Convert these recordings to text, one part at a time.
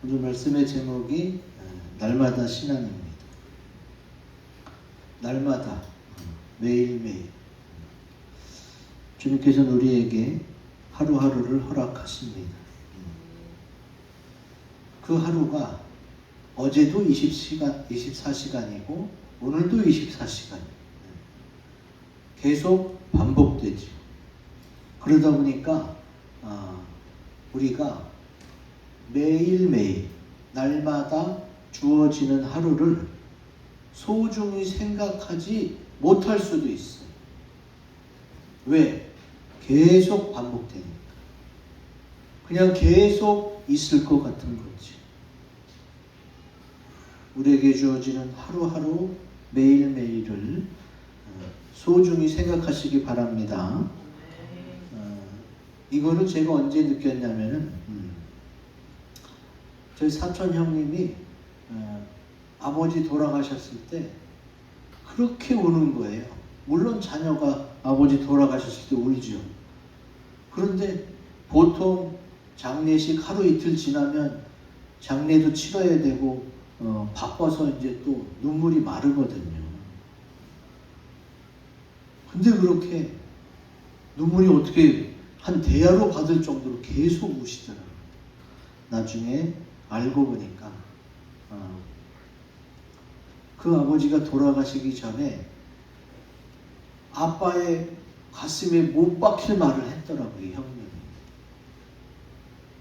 오늘 말씀의 제목이 날마다 신앙입니다. 날마다, 매일매일 주님께서는 우리에게 하루하루를 허락하십니다. 그 하루가 어제도 24시간이고 오늘도 24시간이에요. 계속 반복되죠. 그러다 보니까 우리가 매일매일 날마다 주어지는 하루를 소중히 생각하지 못할 수도 있어요. 왜? 계속 반복되니까. 그냥 계속 있을 것 같은 거지. 우리에게 주어지는 하루하루 매일매일을 소중히 생각하시기 바랍니다. 이거를 제가 언제 느꼈냐면은 저희 사촌 형님이 아버지 돌아가셨을 때 그렇게 우는 거예요. 물론 자녀가 아버지 돌아가셨을 때 울죠. 그런데 보통 장례식 하루 이틀 지나면 장례도 치러야 되고 바빠서 이제 또 눈물이 마르거든요. 근데 그렇게 눈물이 어떻게 한 대야로 받을 정도로 계속 우시더라고요. 나중에 알고 보니까 그 아버지가 돌아가시기 전에 아빠의 가슴에 못 박힐 말을 했더라고요, 형님이.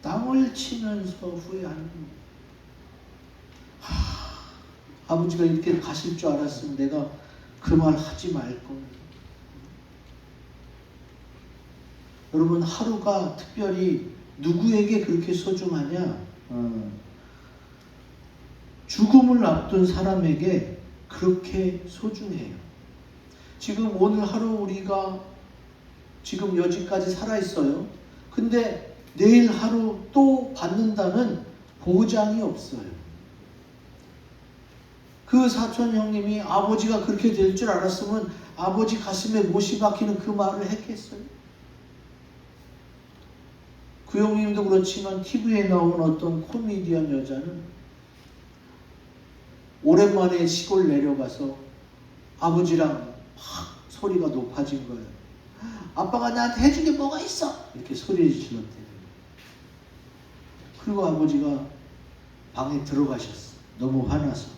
땅을 치면서 후회하는 거예요. 아버지가 이렇게 가실 줄 알았으면 내가 그 말 하지 말걸. 여러분, 하루가 특별히 누구에게 그렇게 소중하냐? 죽음을 앞둔 사람에게 그렇게 소중해요. 지금 오늘 하루 우리가 지금 여지까지 살아있어요. 근데 내일 하루 또 받는다는 보장이 없어요. 그 사촌 형님이 아버지가 그렇게 될 줄 알았으면 아버지 가슴에 못이 박히는 그 말을 했겠어요? 그 형님도 그렇지만 TV에 나온 어떤 코미디언 여자는 오랜만에 시골 내려가서 아버지랑 막 소리가 높아진 거예요. 아빠가 나한테 해준 게 뭐가 있어? 이렇게 소리를 질렀대요. 그리고 아버지가 방에 들어가셨어. 너무 화나서.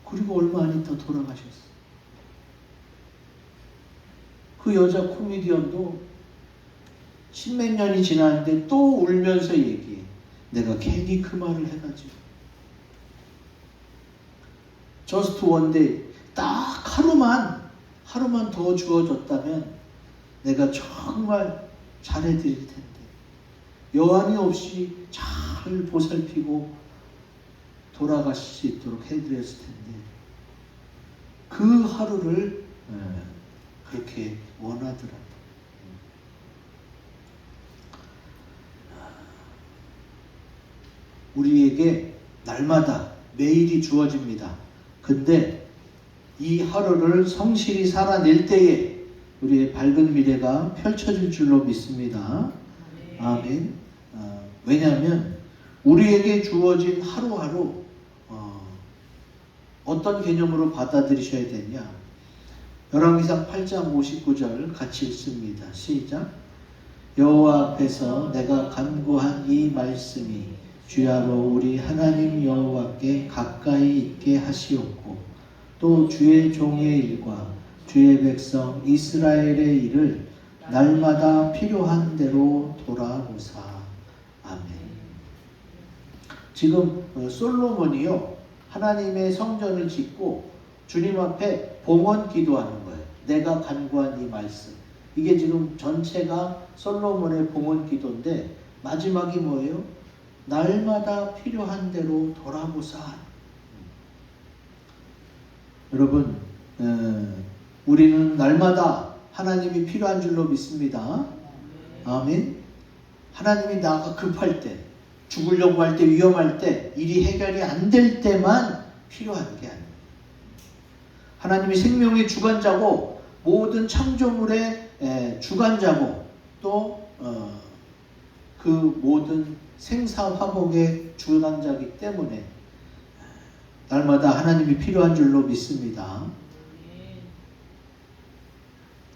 그리고 얼마 안 있다 돌아가셨어. 그 여자 코미디언도 십몇 년이 지났는데 또 울면서 얘기해. 내가 괜히 그 말을 해가지고. 저스트 원데이, 딱 하루만 더 주어졌다면 내가 정말 잘해드릴 텐데. 여한이 없이 잘 보살피고 돌아가실 수 있도록 해드렸을 텐데. 그 하루를 그렇게 원하더라고요. 우리에게 날마다 매일이 주어집니다. 근데 이 하루를 성실히 살아낼 때에 우리의 밝은 미래가 펼쳐질 줄로 믿습니다. 아멘. 왜냐하면 우리에게 주어진 하루하루 어떤 개념으로 받아들이셔야 되냐. 열왕기상 8장 59절 같이 읽습니다. 시작. 여호와 앞에서 내가 간구한 이 말씀이 주야로 우리 하나님 여호와께 가까이 있게 하시옵고 또 주의 종의 일과 주의 백성 이스라엘의 일을 날마다 필요한 대로 돌아보사. 아멘. 지금 솔로몬이요, 하나님의 성전을 짓고 주님 앞에 봉헌 기도하는 거예요. 내가 간구한 이 말씀. 이게 지금 전체가 솔로몬의 봉헌 기도인데 마지막이 뭐예요? 날마다 필요한 대로 돌아보사. 여러분, 우리는 날마다 하나님이 필요한 줄로 믿습니다. 아멘. 하나님이 나가 급할 때, 죽으려고 할 때, 위험할 때, 일이 해결이 안 될 때만 필요한 게 아니에요. 하나님이 생명의 주관자고 모든 창조물의 주관자고 또 그 모든 생사화복의 주관자이기 때문에 날마다 하나님이 필요한 줄로 믿습니다.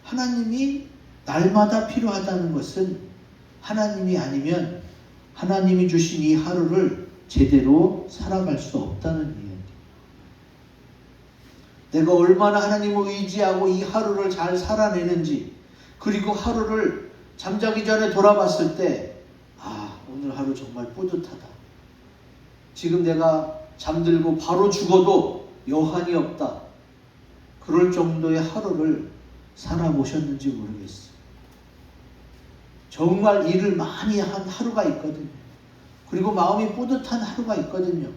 하나님이 날마다 필요하다는 것은 하나님이 아니면 하나님이 주신 이 하루를 제대로 살아갈 수 없다는 이야기. 내가 얼마나 하나님을 의지하고 이 하루를 잘 살아내는지, 그리고 하루를 잠자기 전에 돌아봤을 때 오늘 하루 정말 뿌듯하다. 지금 내가 잠들고 바로 죽어도 여한이 없다. 그럴 정도의 하루를 살아보셨는지 모르겠어요. 정말 일을 많이 한 하루가 있거든요. 그리고 마음이 뿌듯한 하루가 있거든요.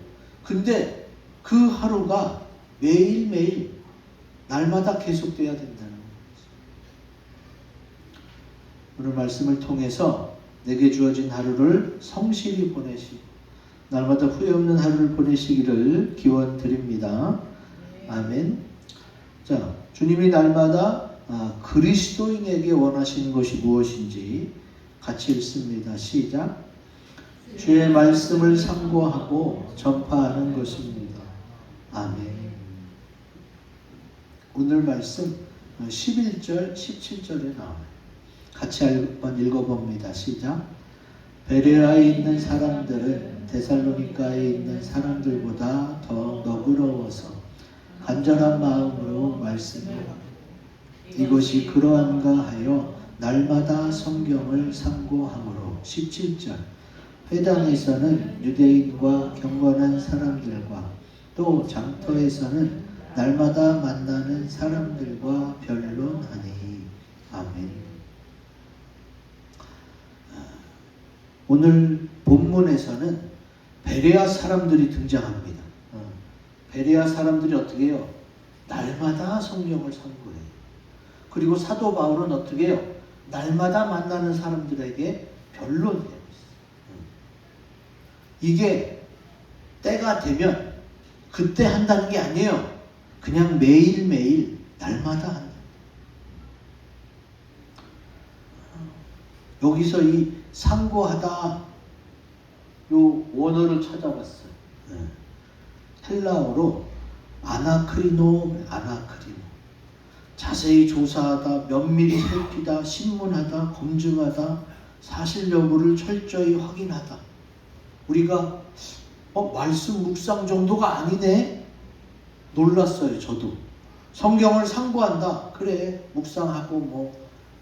근데 그 하루가 매일매일 날마다 계속돼야 된다는 거죠. 오늘 말씀을 통해서 내게 주어진 하루를 성실히 보내시고 날마다 후회 없는 하루를 보내시기를 기원 드립니다. 아멘. 자, 주님이 날마다 그리스도인에게 원하시는 것이 무엇인지 같이 읽습니다. 시작. 주의 말씀을 상고하고 전파하는 것입니다. 아멘. 오늘 말씀 11절, 17절에 나와요. 같이 한번 읽어봅니다. 시작. 베레아에 있는 사람들은 데살로니가에 있는 사람들보다 더 너그러워서 간절한 마음으로 말씀을 이것이 그러한가 하여 날마다 성경을 상고함으로 17절 회당에서는 유대인과 경건한 사람들과 또 장터에서는 날마다 만나는 사람들과 변론하니. 아멘. 오늘 본문에서는 베레아 사람들이 등장합니다. 베레아 사람들이 어떻게 해요? 날마다 성경을 상고해요. 그리고 사도 바울은 어떻게 해요? 날마다 만나는 사람들에게 변론해요. 이게 때가 되면 그때 한다는 게 아니에요. 그냥 매일매일 날마다 한다. 여기서 이 상고하다 요 원어를 찾아봤어요. 헬라어로 아나크리노. 자세히 조사하다, 면밀히 살피다, 신문하다, 검증하다, 사실 여부를 철저히 확인하다. 우리가 말씀 묵상 정도가 아니네? 놀랐어요. 저도. 성경을 상고한다. 그래, 묵상하고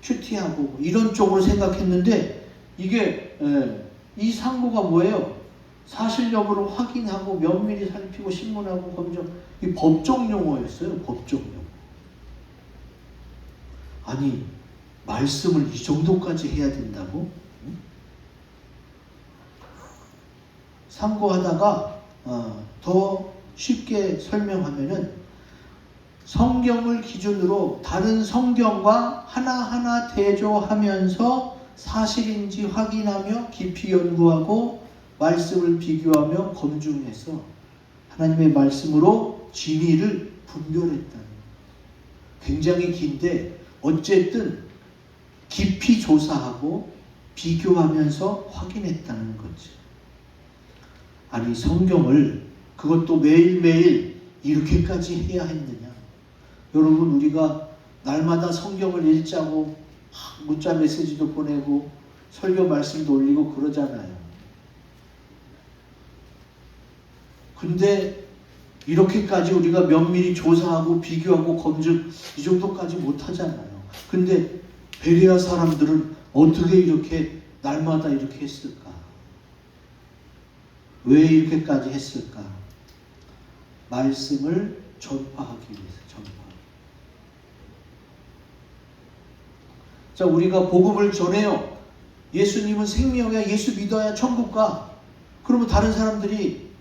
큐티하고 이런 쪽으로 생각했는데 이게 이 상고가 뭐예요? 사실 여부를 확인하고 면밀히 살피고 신문하고 검증. 이 법적 용어였어요. 법적 용어. 아니, 말씀을 이 정도까지 해야 된다고? 상고하다가 더 쉽게 설명하면은 성경을 기준으로 다른 성경과 하나하나 대조하면서 사실인지 확인하며 깊이 연구하고 말씀을 비교하며 검증해서 하나님의 말씀으로 진리를 분별했다는. 굉장히 긴데 어쨌든 깊이 조사하고 비교하면서 확인했다는 거지. 아니, 성경을 그것도 매일매일 이렇게까지 해야 했느냐. 여러분, 우리가 날마다 성경을 읽자고 문자 메시지도 보내고 설교 말씀도 올리고 그러잖아요. 근데 이렇게까지 우리가 면밀히 조사하고 비교하고 검증 이 정도까지 못하잖아요. 근데 베레아 사람들은 어떻게 이렇게 날마다 이렇게 했을까? 왜 이렇게까지 했을까? 말씀을 전파하기 위해서. 자, 우리가 복음을 전해요. 예수님은 생명이야. 예수 믿어야 천국 가. 그러면 다른 사람들이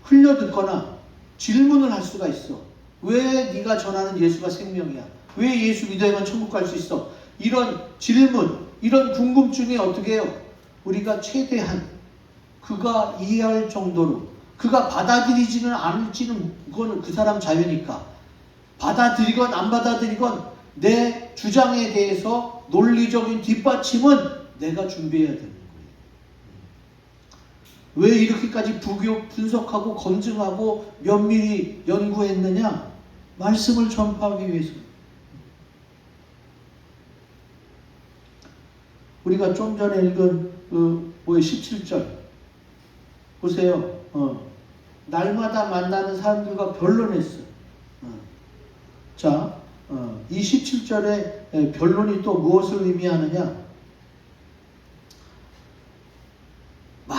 흘려듣거나 질문을 할 수가 있어. 왜 네가 전하는 예수가 생명이야? 왜 예수 믿어야만 천국 갈 수 있어? 이런 질문, 이런 궁금증이 어떻게 해요? 우리가 최대한 그가 이해할 정도로, 그가 받아들이지는 않을지는 그거는 그 사람 자유니까, 받아들이건 안 받아들이건 내 주장에 대해서 논리적인 뒷받침은 내가 준비해야 되는 거예요. 왜 이렇게까지 분석하고 검증하고 면밀히 연구했느냐? 말씀을 전파하기 위해서. 우리가 좀 전에 읽은 17절 보세요. 날마다 만나는 사람들과 변론했어요. 자, 이 17절의 변론이 또 무엇을 의미하느냐? 막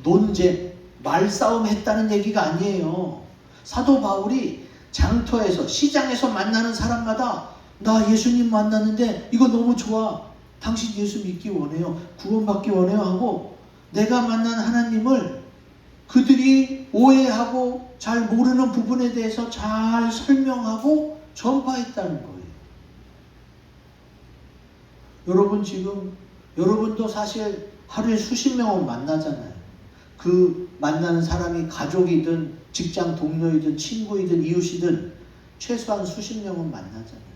논쟁, 말싸움 했다는 얘기가 아니에요. 사도 바울이 장터에서, 시장에서 만나는 사람마다 나 예수님 만났는데 이거 너무 좋아. 당신 예수 믿기 원해요. 구원받기 원해요 하고 내가 만난 하나님을 그들이 오해하고 잘 모르는 부분에 대해서 잘 설명하고 전파했다는 거예요. 여러분도 사실 하루에 수십 명은 만나잖아요. 그 만나는 사람이 가족이든 직장 동료이든 친구이든 이웃이든 최소한 수십 명은 만나잖아요.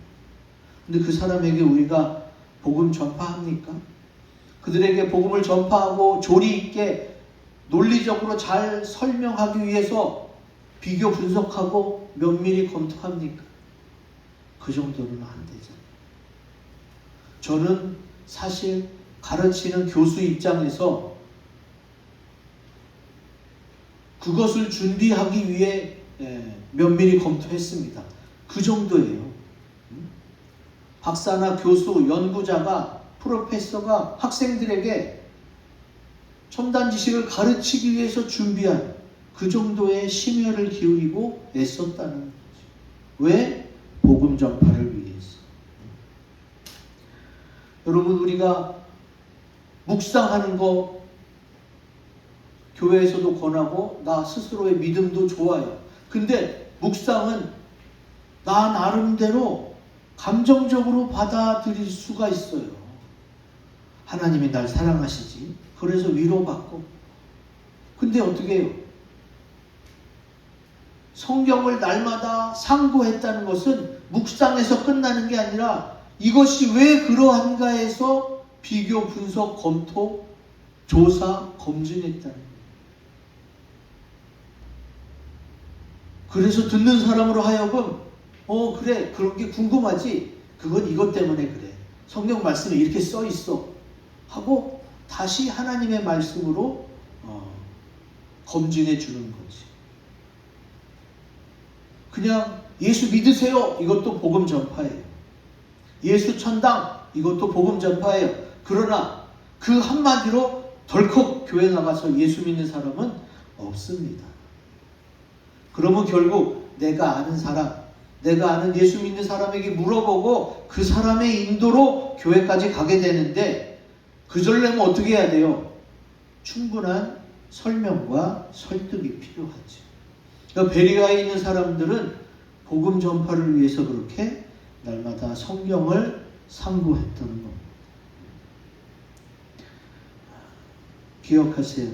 근데 그 사람에게 우리가 복음 전파합니까? 그들에게 복음을 전파하고 조리 있게 논리적으로 잘 설명하기 위해서 비교 분석하고 면밀히 검토합니까? 그 정도는 안 되잖아요. 저는 사실 가르치는 교수 입장에서 그것을 준비하기 위해 면밀히 검토했습니다. 그 정도예요. 박사나 교수, 연구자가, 프로페서가 학생들에게 첨단 지식을 가르치기 위해서 준비한 그 정도의 심혈을 기울이고 애썼다는 거죠. 왜? 복음 전파를 위해서. 여러분, 우리가 묵상하는 거 교회에서도 권하고 나 스스로의 믿음도 좋아요. 근데 묵상은 나 나름대로 감정적으로 받아들일 수가 있어요. 하나님이 날 사랑하시지. 그래서 위로받고. 근데 어떻게 해요? 성경을 날마다 상고했다는 것은 묵상에서 끝나는 게 아니라 이것이 왜 그러한가에서 비교, 분석, 검토, 조사, 검증했다는 거예요. 그래서 듣는 사람으로 하여금 그래, 그런 게 궁금하지. 그건 이것 때문에 그래. 성경 말씀에 이렇게 써 있어. 하고 다시 하나님의 말씀으로 검증해 주는 거지. 그냥 예수 믿으세요. 이것도 복음 전파예요. 예수 천당. 이것도 복음 전파예요. 그러나 그 한마디로 덜컥 교회 나가서 예수 믿는 사람은 없습니다. 그러면 결국 내가 아는 사람, 내가 아는 예수 믿는 사람에게 물어보고 그 사람의 인도로 교회까지 가게 되는데 그러려면 어떻게 해야 돼요? 충분한 설명과 설득이 필요하죠. 그러니까 베리아에 있는 사람들은 복음 전파를 위해서 그렇게 날마다 성경을 상고했던 겁니다. 기억하세요.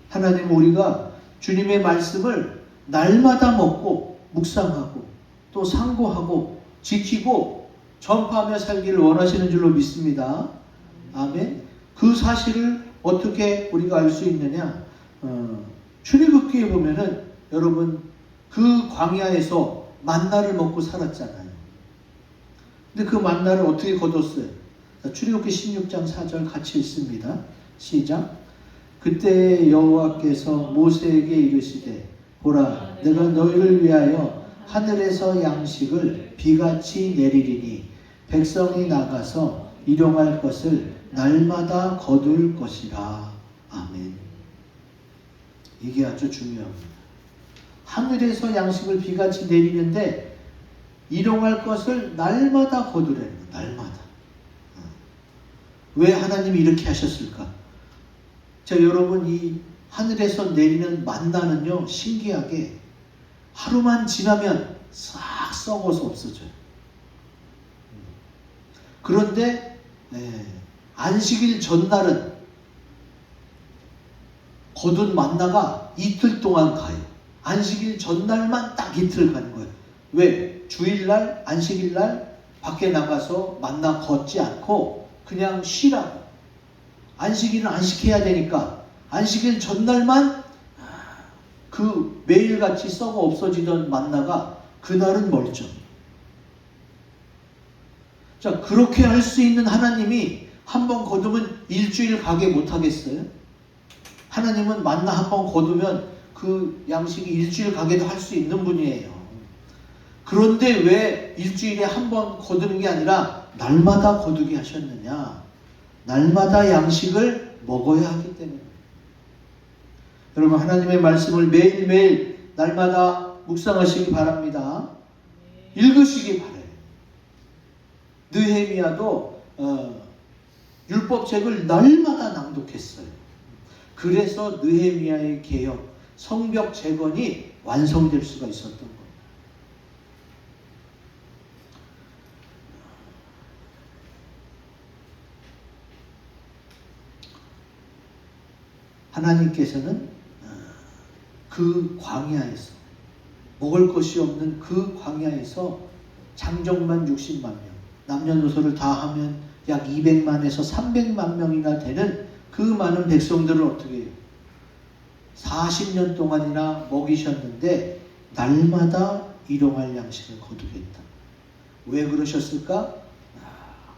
하나님 우리가 주님의 말씀을 날마다 먹고 묵상하고 또 상고하고 지키고 전파하며 살기를 원하시는 줄로 믿습니다. 아멘. 그 사실을 어떻게 우리가 알 수 있느냐? 출애굽기에 보면은 여러분 그 광야에서 만나를 먹고 살았잖아요. 근데 그 만나를 어떻게 거뒀어요? 출애굽기 16장 4절 같이 읽습니다. 시작. 그때 여호와께서 모세에게 이르시되 보라 내가 너희를 위하여 하늘에서 양식을 비같이 내리리니 백성이 나가서 일용할 것을 날마다 거둘 것이라. 아멘. 이게 아주 중요합니다. 하늘에서 양식을 비같이 내리는데 일용할 것을 날마다 거두라는 거예요. 날마다. 왜 하나님이 이렇게 하셨을까? 자, 여러분 이 하늘에서 내리는 만나는요 신기하게 하루만 지나면 싹 썩어서 없어져요. 그런데 안식일 전날은 거둔 만나가 이틀 동안 가요. 안식일 전날만 딱 이틀 가는 거예요. 왜? 주일날, 안식일날 밖에 나가서 만나 걷지 않고 그냥 쉬라고. 안식일은 안식해야 되니까 안식일 전날만 그 매일같이 썩어 없어지던 만나가 그날은 멀쩡. 자, 그렇게 할 수 있는 하나님이 한 번 거두면 일주일 가게 못하겠어요? 하나님은 만나 한 번 거두면 그 양식이 일주일 가게도 할 수 있는 분이에요. 그런데 왜 일주일에 한 번 거두는 게 아니라 날마다 거두게 하셨느냐? 날마다 양식을 먹어야 하기 때문에. 여러분, 하나님의 말씀을 매일매일 날마다 묵상하시기 바랍니다. 읽으시기 바라요. 느헤미야도 율법책을 날마다 낭독했어요. 그래서 느헤미야의 개혁, 성벽 재건이 완성될 수가 있었던 거예요. 하나님께서는 그 광야에서, 먹을 것이 없는 그 광야에서 장정만 60만 명, 남녀노소를 다 하면 약 200만에서 300만 명이나 되는 그 많은 백성들을 어떻게 해요? 40년 동안이나 먹이셨는데 날마다 일용할 양식을 거두겠다. 왜 그러셨을까?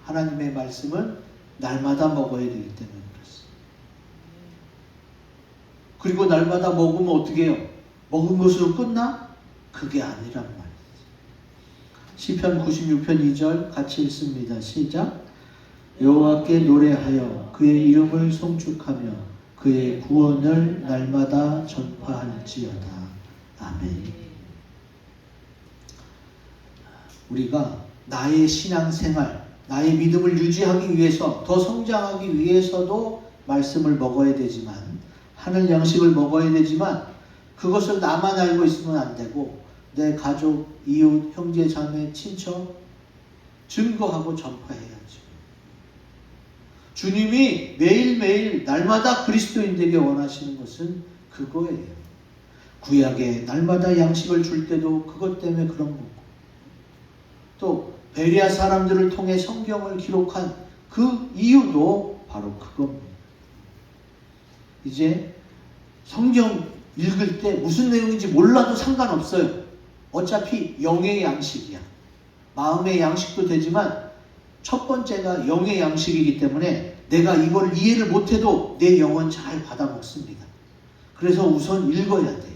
하나님의 말씀은 날마다 먹어야 되기 때문에 그렇습니다. 그리고 날마다 먹으면 어떻게 해요? 먹은 것으로 끝나? 그게 아니란 말이에요. 시편 96편 2절 같이 읽습니다. 시작. 여호와께 노래하여 그의 이름을 송축하며 그의 구원을 날마다 전파할지어다. 아멘. 우리가 나의 신앙생활, 나의 믿음을 유지하기 위해서, 더 성장하기 위해서도 말씀을 먹어야 되지만, 하늘 양식을 먹어야 되지만, 그것을 나만 알고 있으면 안 되고 내 가족, 이웃, 형제, 자매, 친척 증거하고 전파해야죠. 주님이 매일매일 날마다 그리스도인 되게 원하시는 것은 그거예요. 구약에 날마다 양식을 줄 때도 그것 때문에 그런 거고, 또 베레아 사람들을 통해 성경을 기록한 그 이유도 바로 그겁니다. 이제 성경 읽을 때 무슨 내용인지 몰라도 상관없어요. 어차피 영의 양식이야. 마음의 양식도 되지만 첫 번째가 영의 양식이기 때문에 내가 이걸 이해를 못해도 내 영은 잘 받아 먹습니다. 그래서 우선 읽어야 돼.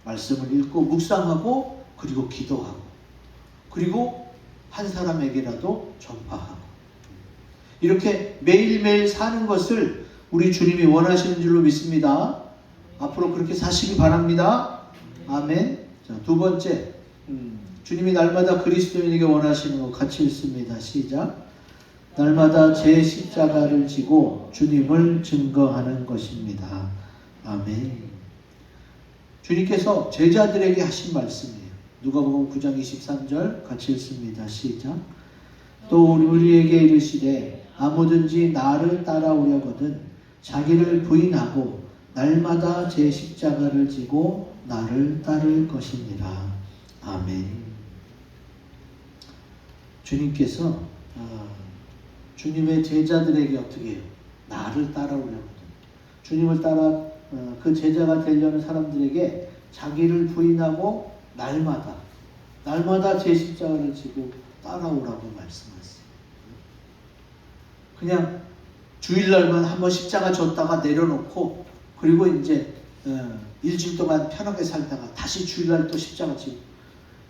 말씀을 읽고 묵상하고 그리고 기도하고 그리고 한 사람에게라도 전파하고 이렇게 매일매일 사는 것을 우리 주님이 원하시는 줄로 믿습니다. 앞으로 그렇게 사시기 바랍니다. 아멘. 자, 두 번째, 주님이 날마다 그리스도인에게 원하시는 것 같이 읽습니다. 시작. 날마다 제 십자가를 지고 주님을 증거하는 것입니다. 아멘. 주님께서 제자들에게 하신 말씀이에요. 누가복음 9장 23절 같이 읽습니다. 시작. 또 우리에게 이르시되 아무든지 나를 따라오려거든 자기를 부인하고 날마다 제 십자가를 지고 나를 따를 것이니라. 아멘. 주님께서 주님의 제자들에게 어떻게 해요? 나를 따라오려거든. 주님을 따라 그 제자가 되려는 사람들에게 자기를 부인하고 날마다 제 십자가를 지고 따라오라고 말씀하세요. 그냥 주일날만 한번 십자가 졌다가 내려놓고 그리고 이제 일주일 동안 편하게 살다가 다시 주일날 또 십자가 지고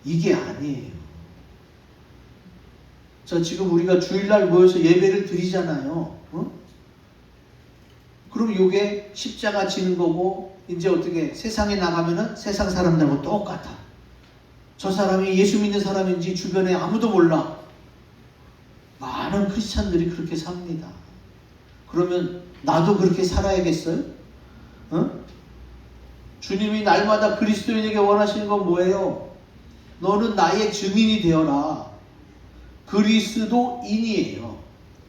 이게 아니에요. 자, 지금 우리가 주일날 모여서 예배를 드리잖아요. 그럼 이게 십자가 지는 거고 이제 어떻게 세상에 나가면은 세상 사람들하고 똑같아. 저 사람이 예수 믿는 사람인지 주변에 아무도 몰라. 많은 크리스찬들이 그렇게 삽니다. 그러면 나도 그렇게 살아야겠어요? 주님이 날마다 그리스도인에게 원하시는 건 뭐예요? 너는 나의 증인이 되어라. 그리스도인이에요.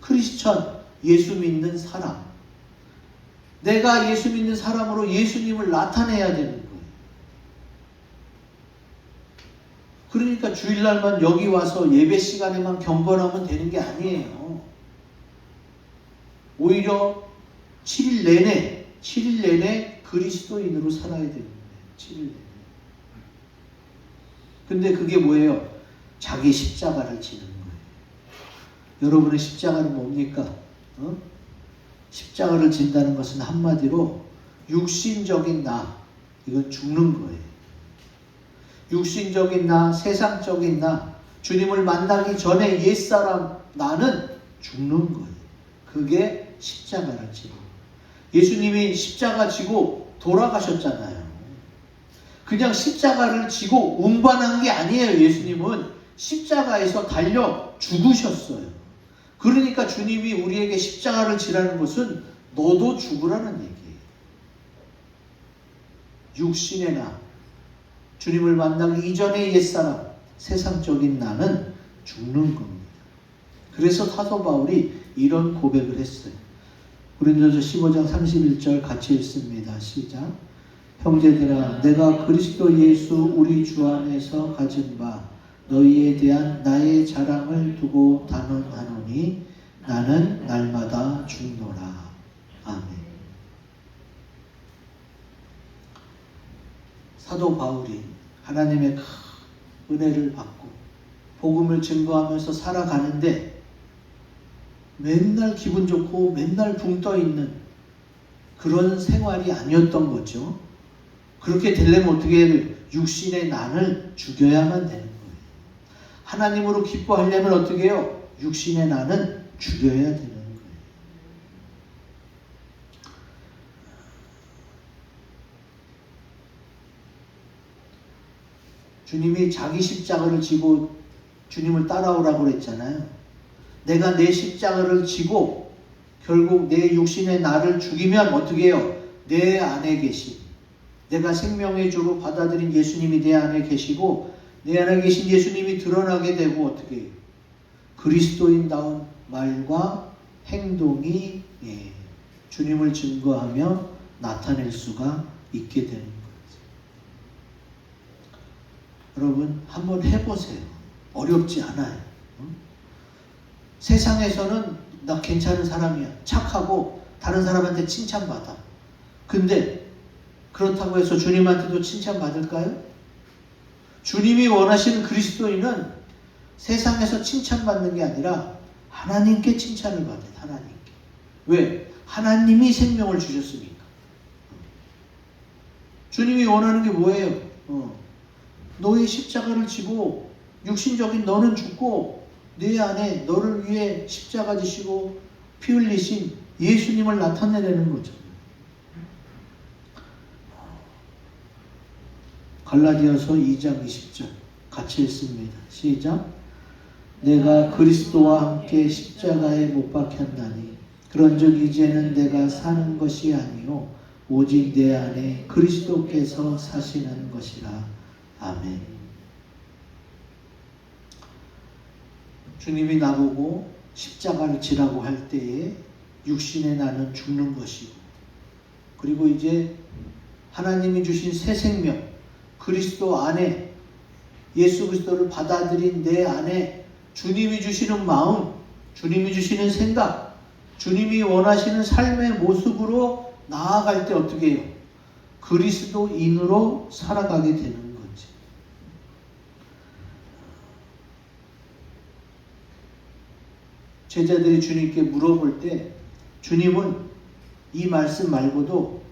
크리스천, 예수 믿는 사람. 내가 예수 믿는 사람으로 예수님을 나타내야 되는 거예요. 그러니까 주일날만 여기 와서 예배 시간에만 경건하면 되는 게 아니에요. 오히려 7일 내내 7일 내내 그리스도인으로 살아야 되는 거예요. 7일 내내. 근데 그게 뭐예요? 자기 십자가를 지는 거예요. 여러분의 십자가는 뭡니까? 십자가를 진다는 것은 한마디로 육신적인 나, 이건 죽는 거예요. 육신적인 나, 세상적인 나, 주님을 만나기 전에 옛사람 나는 죽는 거예요. 그게 십자가를 지고. 예수님이 십자가 지고 돌아가셨잖아요. 그냥 십자가를 지고 운반한 게 아니에요. 예수님은 십자가에서 달려 죽으셨어요. 그러니까 주님이 우리에게 십자가를 지라는 것은 너도 죽으라는 얘기예요. 육신의 나, 주님을 만나기 이전의 옛사람, 세상적인 나는 죽는 겁니다. 그래서 사도 바울이 이런 고백을 했어요. 고린도서 15장 31절 같이 읽습니다. 시작. 형제들아, 내가 그리스도 예수 우리 주 안에서 가진 바 너희에 대한 나의 자랑을 두고 단언하노니 나는 날마다 죽노라. 아멘. 사도 바울이 하나님의 큰 은혜를 받고 복음을 증거하면서 살아가는데 맨날 기분 좋고 맨날 붕 떠 있는 그런 생활이 아니었던 거죠. 그렇게 되려면 어떻게 해야 돼요? 육신의 나를 죽여야만 되는 거예요. 하나님으로 기뻐하려면 어떻게 해요? 육신의 나는 죽여야 되는 거예요. 주님이 자기 십자가를 지고 주님을 따라오라고 그랬잖아요. 내가 내 십자가를 지고 결국 내 육신의 나를 죽이면 어떻게 해요? 내 안에 계신, 내가 생명의 주로 받아들인 예수님이 내 안에 계시고 내 안에 계신 예수님이 드러나게 되고 어떻게 해요? 그리스도인다운 말과 행동이 주님을 증거하며 나타낼 수가 있게 되는 거예요. 여러분 한번 해보세요. 어렵지 않아요. 세상에서는 나 괜찮은 사람이야, 착하고 다른 사람한테 칭찬받아. 근데 그렇다고 해서 주님한테도 칭찬받을까요? 주님이 원하시는 그리스도인은 세상에서 칭찬받는 게 아니라 하나님께 칭찬을 받아요. 하나님께. 왜? 하나님이 생명을 주셨으니까. 주님이 원하는 게 뭐예요? 너의 십자가를 지고 육신적인 너는 죽고 내 안에 너를 위해 십자가 지시고 피 흘리신 예수님을 나타내려는 거죠. 갈라디아서 2장 20절 같이 읽습니다. 시작. 내가 그리스도와 함께 십자가에 못 박혔나니 그런즉 이제는 내가 사는 것이 아니요 오직 내 안에 그리스도께서 사시는 것이라. 아멘. 주님이 나보고 십자가를 지라고 할 때에 육신의 나는 죽는 것이고, 그리고 이제 하나님이 주신 새 생명 그리스도 안에 예수 그리스도를 받아들인 내 안에 주님이 주시는 마음, 주님이 주시는 생각, 주님이 원하시는 삶의 모습으로 나아갈 때 어떻게 해요? 그리스도인으로 살아가게 되는 거지. 제자들이 주님께 물어볼 때 주님은 이 말씀 말고도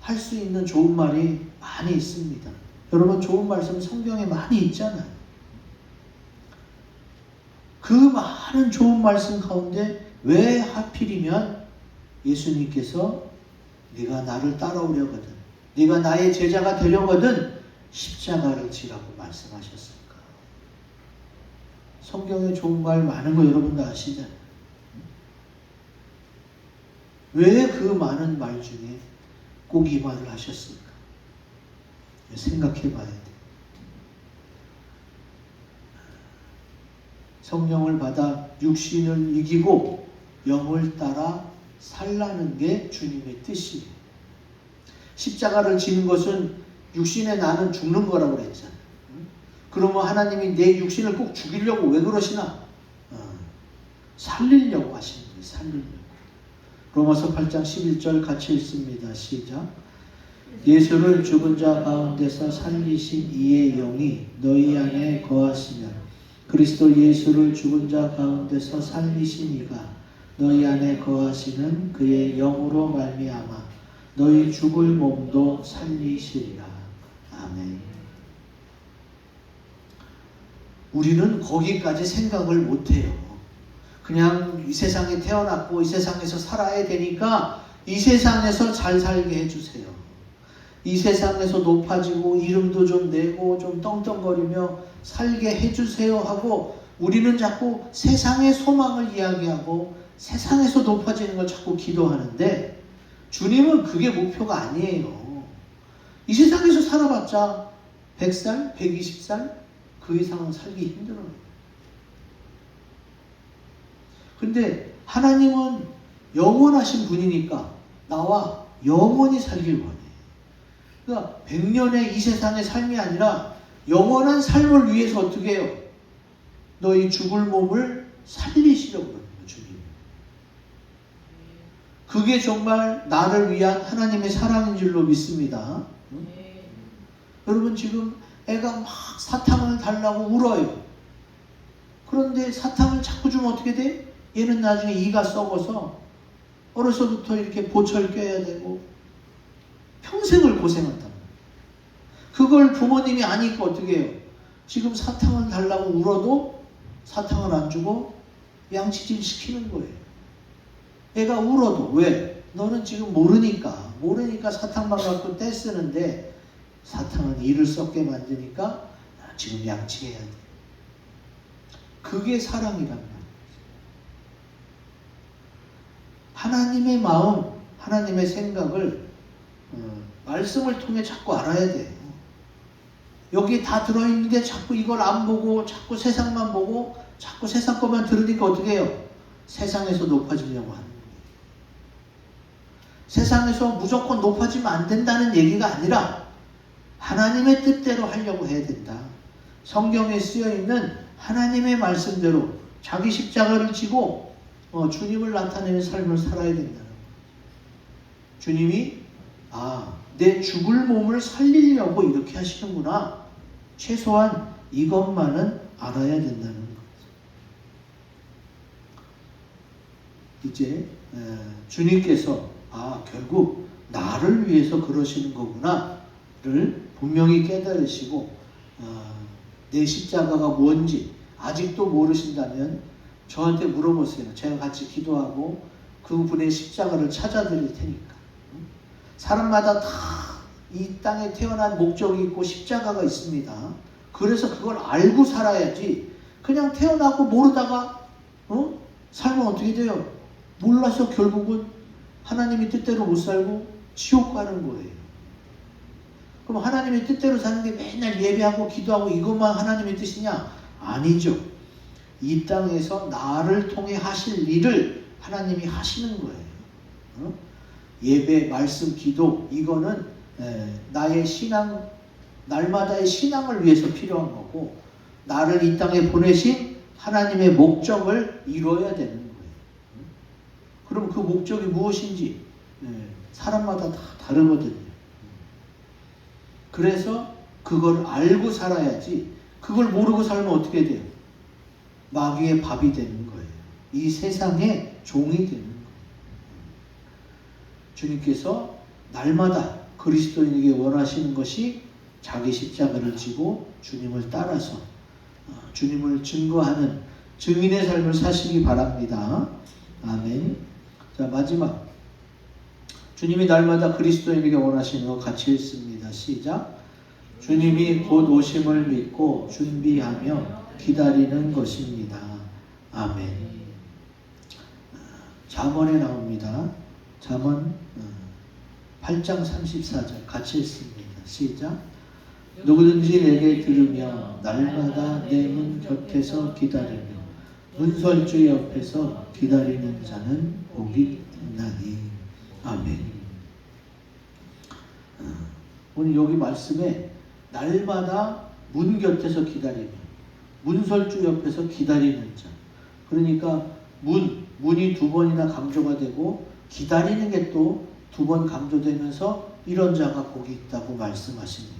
할 수 있는 좋은 말이 많이 있습니다. 여러분 좋은 말씀 성경에 많이 있잖아요. 그 많은 좋은 말씀 가운데 왜 하필이면 예수님께서 네가 나를 따라오려거든, 네가 나의 제자가 되려거든 십자가를 지라고 말씀하셨을까? 성경에 좋은 말 많은 거 여러분 다 아시잖아요. 왜 그 많은 말 중에 꼭 이 말을 하셨을까? 생각해 봐야 돼. 성령을 받아 육신을 이기고 영을 따라 살라는 게 주님의 뜻이에요. 십자가를 지는 것은 육신의 나는 죽는 거라고 그랬잖아요. 그러면 하나님이 내 육신을 꼭 죽이려고 왜 그러시나? 살리려고 하시는 거예요. 살리려고. 로마서 8장 11절 같이 읽습니다. 시작. 예수를 죽은 자 가운데서 살리신 이의 영이 너희 안에 거하시면 그리스도 예수를 죽은 자 가운데서 살리신 이가 너희 안에 거하시는 그의 영으로 말미암아 너희 죽을 몸도 살리시리라. 아멘. 우리는 거기까지 생각을 못해요. 그냥 이 세상에 태어났고 이 세상에서 살아야 되니까 이 세상에서 잘 살게 해주세요. 이 세상에서 높아지고 이름도 좀 내고 좀 떵떵거리며 살게 해주세요 하고 우리는 자꾸 세상의 소망을 이야기하고 세상에서 높아지는 걸 자꾸 기도하는데 주님은 그게 목표가 아니에요. 이 세상에서 살아봤자 100살, 120살 그 이상은 살기 힘들어요. 근데 하나님은 영원하신 분이니까 나와 영원히 살길 원해. 그러니까 100년의 이 세상의 삶이 아니라 영원한 삶을 위해서 어떻게 해요? 너희 죽을 몸을 살리시려고 그러는 거예요, 주님. 그게 정말 나를 위한 하나님의 사랑인 줄로 믿습니다. 여러분 지금 애가 막 사탕을 달라고 울어요. 그런데 사탕을 자꾸 주면 어떻게 돼? 얘는 나중에 이가 썩어서 어려서부터 이렇게 보철 껴야 되고 평생을 고생한다. 그걸 부모님이 아니까 어떻게 해요? 지금 사탕을 달라고 울어도 사탕을 안 주고 양치질 시키는 거예요. 애가 울어도 왜? 너는 지금 모르니까 사탕만 갖고 떼쓰는데 사탕은 이를 썩게 만드니까 지금 양치해야 돼. 그게 사랑이란 말이에요. 하나님의 마음, 하나님의 생각을 말씀을 통해 자꾸 알아야 돼요. 여기 다 들어있는데 자꾸 이걸 안 보고 자꾸 세상만 보고 자꾸 세상 것만 들으니까 어떻게 해요? 세상에서 높아지려고 하는 거예요. 세상에서 무조건 높아지면 안 된다는 얘기가 아니라 하나님의 뜻대로 하려고 해야 된다. 성경에 쓰여있는 하나님의 말씀대로 자기 십자가를 지고 주님을 나타내는 삶을 살아야 된다는 거예요. 주님이 내 죽을 몸을 살리려고 이렇게 하시는구나. 최소한 이것만은 알아야 된다는 거죠. 이제 주님께서 결국 나를 위해서 그러시는 거구나를 분명히 깨달으시고 내 십자가가 뭔지 아직도 모르신다면 저한테 물어보세요. 제가 같이 기도하고 그분의 십자가를 찾아드릴 테니까. 사람마다 다 이 땅에 태어난 목적이 있고 십자가가 있습니다. 그래서 그걸 알고 살아야지 그냥 태어나고 모르다가 살면 어떻게 돼요? 몰라서 결국은 하나님의 뜻대로 못 살고 지옥 가는 거예요. 그럼 하나님의 뜻대로 사는 게 맨날 예배하고 기도하고 이것만 하나님의 뜻이냐? 아니죠. 이 땅에서 나를 통해 하실 일을 하나님이 하시는 거예요. 예배, 말씀, 기도 이거는 나의 신앙, 날마다의 신앙을 위해서 필요한 거고 나를 이 땅에 보내신 하나님의 목적을 이루어야 되는 거예요. 그럼 그 목적이 무엇인지 사람마다 다 다르거든요. 그래서 그걸 알고 살아야지 그걸 모르고 살면 어떻게 돼요? 마귀의 밥이 되는 거예요. 이 세상의 종이 되는 거예요. 주님께서 날마다 그리스도인에게 원하시는 것이 자기 십자가를 지고 주님을 따라서 주님을 증거하는 증인의 삶을 사시기 바랍니다. 아멘. 자, 마지막 주님이 날마다 그리스도인에게 원하시는 것 같이 읽습니다. 시작. 주님이 곧 오심을 믿고 준비하며 기다리는 것입니다. 아멘. 잠언에 나옵니다. 잠언 8장 34절 같이 읽습니다. 시작. 누구든지 내게 들으며 날마다 내 문 곁에서 기다리며 문설주 옆에서 기다리는 자는 복이 있나니. 아멘. 오늘 여기 말씀에 날마다 문 곁에서 기다리며 문설주 옆에서 기다리는 자. 그러니까 문이 두 번이나 강조가 되고 기다리는 게 또 두 번 강조되면서 이런 자가 복이 있다고 말씀하십니다.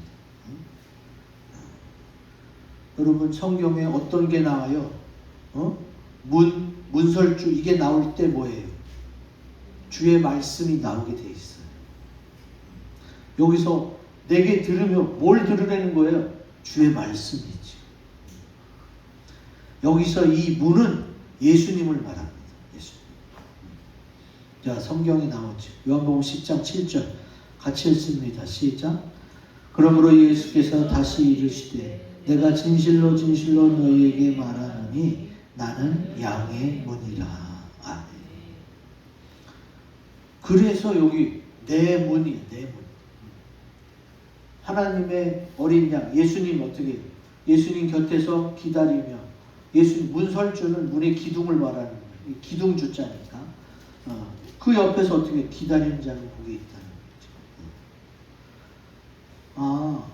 여러분 성경에 어떤 게 나와요? 문설주 이게 나올 때 뭐예요? 주의 말씀이 나오게 돼 있어요. 여기서 내게 들으면 뭘 들으라는 거예요? 주의 말씀이죠. 여기서 이 문은 예수님을 말합니다. 예수님. 자, 성경이 나오죠. 요한복음 10장 7절 같이 읽습니다. 시작. 그러므로 예수께서 다시 이르시되 내가 진실로 진실로 너희에게 말하노니 나는 양의 문이라. 아멘. 그래서 여기 내 문이에요. 내 문. 하나님의 어린 양 예수님 어떻게 해요? 예수님 곁에서 기다리며 예수님 문설주는 문의 기둥을 말하는 거예요. 기둥 주자니까. 그 옆에서 어떻게 기다리는 자는 복이 있다는 거죠.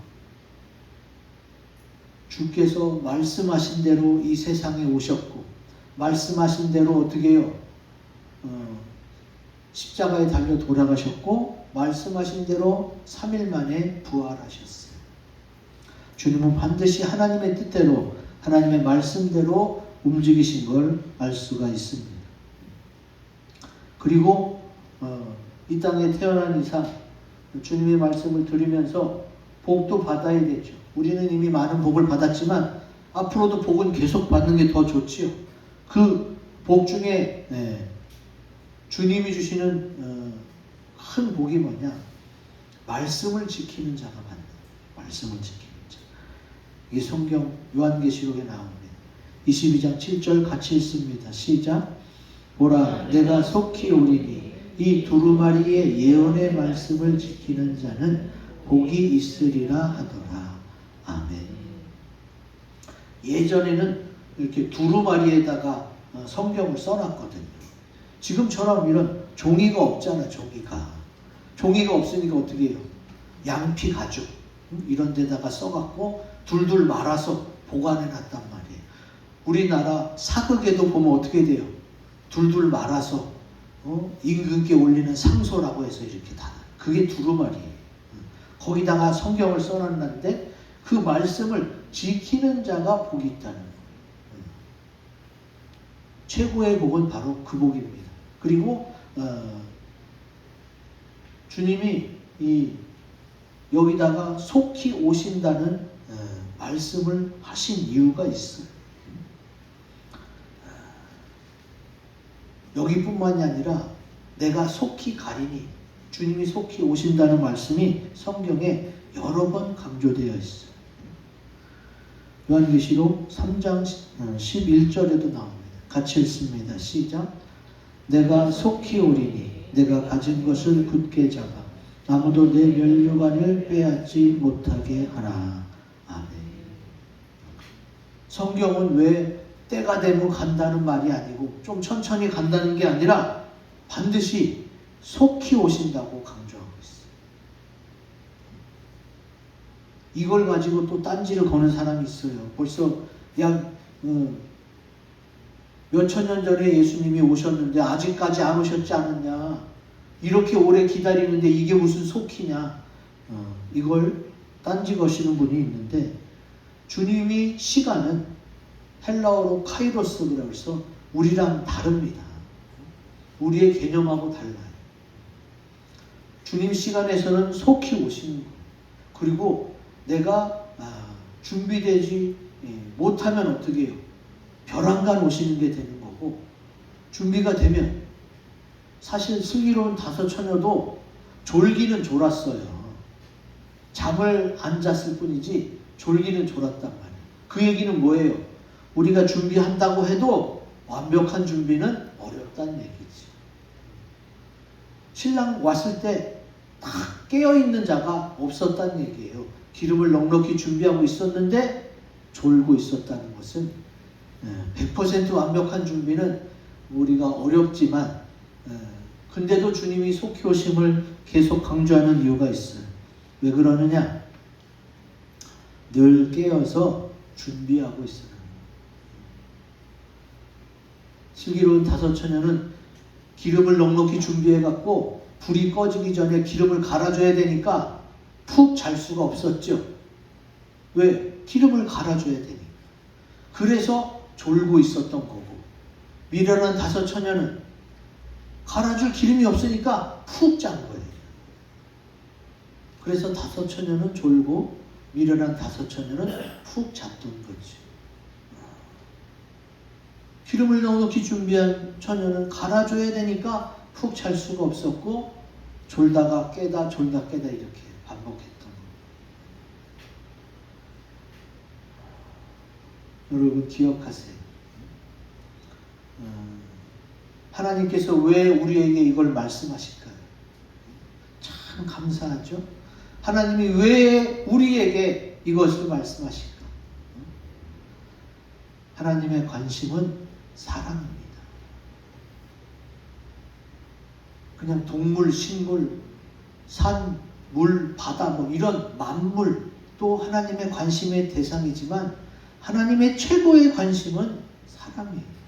주께서 말씀하신 대로 이 세상에 오셨고 말씀하신 대로 어떻게 해요? 십자가에 달려 돌아가셨고 말씀하신 대로 3일 만에 부활하셨어요. 주님은 반드시 하나님의 뜻대로 하나님의 말씀대로 움직이신 걸 알 수가 있습니다. 그리고 이 땅에 태어난 이상 주님의 말씀을 들으면서 복도 받아야 되죠. 우리는 이미 많은 복을 받았지만 앞으로도 복은 계속 받는 게 더 좋지요. 그 복 중에 주님이 주시는 큰 복이 뭐냐? 말씀을 지키는 자가 받는 말씀을 지키는 자. 이게 성경 요한계시록에 나옵니다. 22장 7절 같이 읽습니다. 시작. 보라 내가 속히 오리니 이 두루마리의 예언의 말씀을 지키는 자는 복이 있으리라 하더라. 아멘. 예전에는 이렇게 두루마리에다가 성경을 써놨거든요. 지금처럼 이런 종이가 없잖아. 종이가 없으니까 어떻게 해요? 양피 가죽 이런 데다가 써갖고 둘둘 말아서 보관해놨단 말이에요. 우리나라 사극에도 보면 어떻게 돼요? 둘둘 말아서 임금께 올리는 상소라고 해서 이렇게 다 그게 두루마리예요. 거기다가 성경을 써놨는데 그 말씀을 지키는 자가 복이 있다는 거예요. 최고의 복은 바로 그 복입니다. 그리고 주님이 여기다가 속히 오신다는 말씀을 하신 이유가 있어요. 여기뿐만이 아니라 내가 속히 가리니 주님이 속히 오신다는 말씀이 성경에 여러 번 강조되어 있어요. 요한계시록 3장 11절에도 나옵니다. 같이 읽습니다. 시작. 내가 속히 오리니 내가 가진 것을 굳게 잡아 아무도 내 면류관을 빼앗지 못하게 하라. 아멘. 성경은 왜 때가 되면 간다는 말이 아니고 좀 천천히 간다는 게 아니라 반드시 속히 오신다고 강조하고 있어요. 이걸 가지고 또 딴지를 거는 사람이 있어요. 벌써 몇천 년 전에 예수님이 오셨는데 아직까지 안 오셨지 않았냐. 이렇게 오래 기다리는데 이게 무슨 속히냐. 이걸 딴지 거시는 분이 있는데 주님이 시간은 헬라어로 카이로스라고 해서 우리랑 다릅니다. 우리의 개념하고 달라요. 주님 시간에서는 속히 오시는 거예요. 그리고 내가 준비되지 못하면 어떻게 해요? 벼랑간 오시는 게 되는 거고 준비가 되면 사실 슬기로운 다섯 처녀도 졸기는 졸았어요. 잠을 안 잤을 뿐이지 졸기는 졸았단 말이에요. 그 얘기는 뭐예요? 우리가 준비한다고 해도 완벽한 준비는 어렵다는 얘기지. 신랑 왔을 때 다 깨어있는 자가 없었다는 얘기예요. 기름을 넉넉히 준비하고 있었는데 졸고 있었다는 것은 100% 완벽한 준비는 우리가 어렵지만 근데도 주님이 속히 오심을 계속 강조하는 이유가 있어요. 왜 그러느냐? 늘 깨어서 준비하고 있어요. 슬기로운 다섯 처녀는 기름을 넉넉히 준비해 갖고 불이 꺼지기 전에 기름을 갈아줘야 되니까 푹 잘 수가 없었죠. 왜? 기름을 갈아줘야 되니까. 그래서 졸고 있었던 거고, 미련한 다섯 처녀는 갈아줄 기름이 없으니까 푹 잔 거예요. 그래서 다섯 처녀는 졸고 미련한 다섯 처녀는 푹 잤던 거지. 기름을 넉넉히 준비한 처녀는 갈아줘야 되니까 푹 잘 수가 없었고, 졸다가 깨다 졸다 깨다 이렇게 반복했던 거예요. 여러분 기억하세요. 하나님께서 왜 우리에게 이걸 말씀하실까요? 참 감사하죠. 하나님이 왜 우리에게 이것을 말씀하실까? 하나님의 관심은 사랑입니다. 그냥 동물, 식물, 산, 물, 바다 뭐 이런 만물 또 하나님의 관심의 대상이지만 하나님의 최고의 관심은 사랑이에요.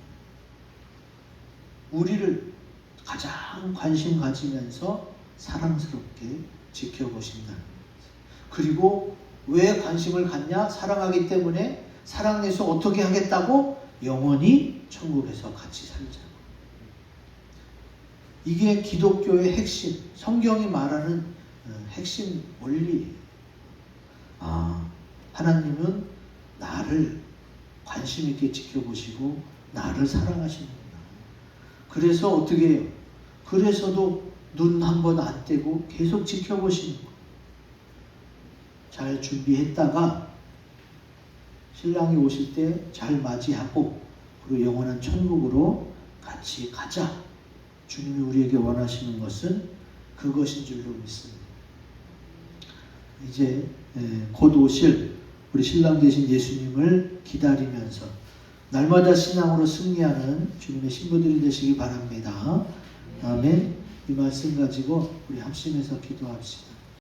우리를 가장 관심 가지면서 사랑스럽게 지켜보신다는 거죠. 그리고 왜 관심을 갖냐? 사랑하기 때문에 사랑 내서 어떻게 하겠다고? 영원히 천국에서 같이 살자고. 이게 기독교의 핵심, 성경이 말하는 핵심 원리예요. 하나님은 나를 관심 있게 지켜보시고 나를 사랑하시는구나. 그래서 어떻게 해요? 그래서도 눈 한 번 안 떼고 계속 지켜보시는 거예요. 잘 준비했다가 신랑이 오실 때 잘 맞이하고 그리고 영원한 천국으로 같이 가자. 주님이 우리에게 원하시는 것은 그것인 줄로 믿습니다. 이제 곧 오실 우리 신랑 되신 예수님을 기다리면서 날마다 신앙으로 승리하는 주님의 신부들이 되시기 바랍니다. 아멘. 이 말씀 가지고 우리 합심해서 기도합시다.